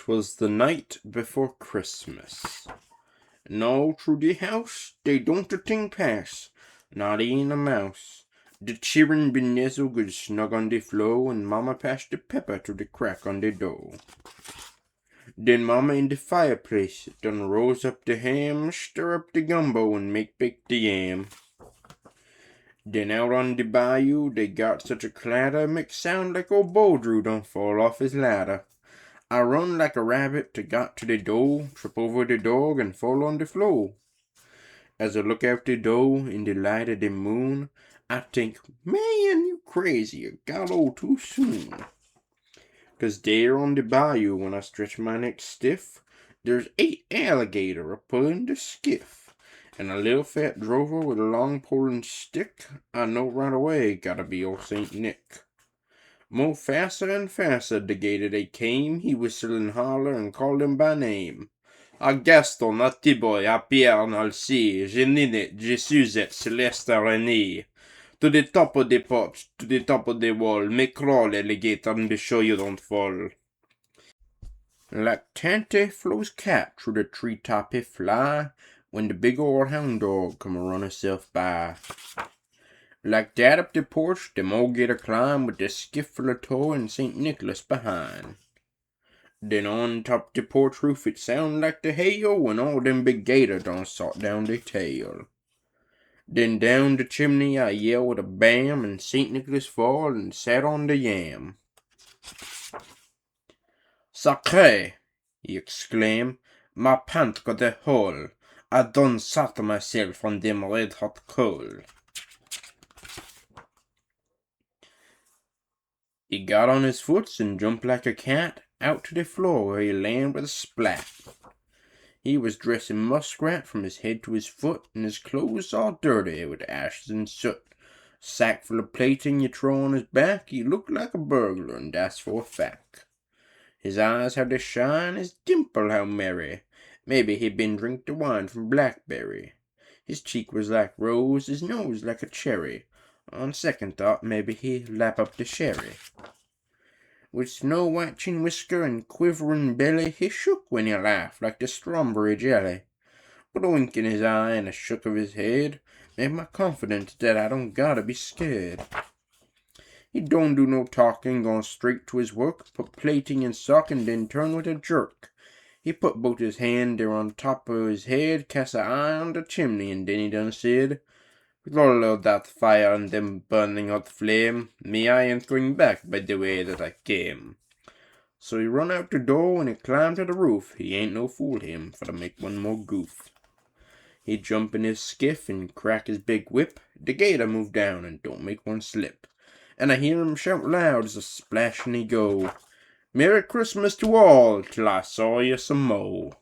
'Twas the night before Christmas, and all through the house they don't a thing pass, not e'en a mouse. The children been nestled good snug on the floor, and Mama passed the pepper through the crack on the door. Then Mama in the fireplace done rose up the ham, stir up the gumbo, and make bake the yam. Then out on the bayou they got such a clatter, make sound like old Boldrew don't fall off his ladder. I run like a rabbit to got to the door, trip over the dog and fall on the floor. As I look out the door in the light of the moon, I think, man, you crazy, you got old too soon. 'Cause there on the bayou when I stretch my neck stiff, there's 8 alligator a-pullin' the skiff. And a little fat drover with a long pulling stick, I know right away gotta be old Saint Nick. More faster and faster the gator they came, he whistled and hollered and called them by name. A Gaston, a Thibault, a Pierre, Nalcy, j'ai Ninette, j'ai Suzette, Celeste, René. To the top of the porch, to the top of the wall, make crawl, alligator, and be sure you don't fall. Like Tante Flo's cat through the treetop he fly, when the big old hound dog come a run himself by. Like that up the porch, them all get a climb with the skiff full of toy and St. Nicholas behind. Then on top the porch roof it sound like the hail when all them big gators done sot down their tail. Then down the chimney I yell with a bam, and St. Nicholas fall and sat on the yam. Sacré! He exclaimed, my pant got a hole. I done sat myself on them red hot coal. He got on his foots and jumped like a cat out to the floor where he landed with a splat. He was dressing muskrat from his head to his foot, and his clothes all dirty with ashes and soot. Sack full of plating you throw on his back, he looked like a burglar, and that's for a fact. His eyes how they shine, his dimple how merry. Maybe he'd been drink the wine from blackberry. His cheek was like rose, his nose like a cherry. On second thought, maybe he'd lap up the sherry. With snow-white chin whisker and quivering belly, he shook when he laughed like the strawberry jelly. But a wink in his eye and a shook of his head made my confidence that I don't gotta be scared. He don't do no talking, gone straight to his work, put plating in sock and then turn with a jerk. He put both his hand there on top of his head, cast a eye on the chimney, and then he done said, with all of that fire and them burning hot flame, me I ain't going back by the way that I came. So he run out the door and he climbed to the roof. He ain't no fool him for to make one more goof. He jump in his skiff and crack his big whip. The gator move down and don't make one slip. And I hear him shout loud as a splash and he go, Merry Christmas to all till I saw you some more.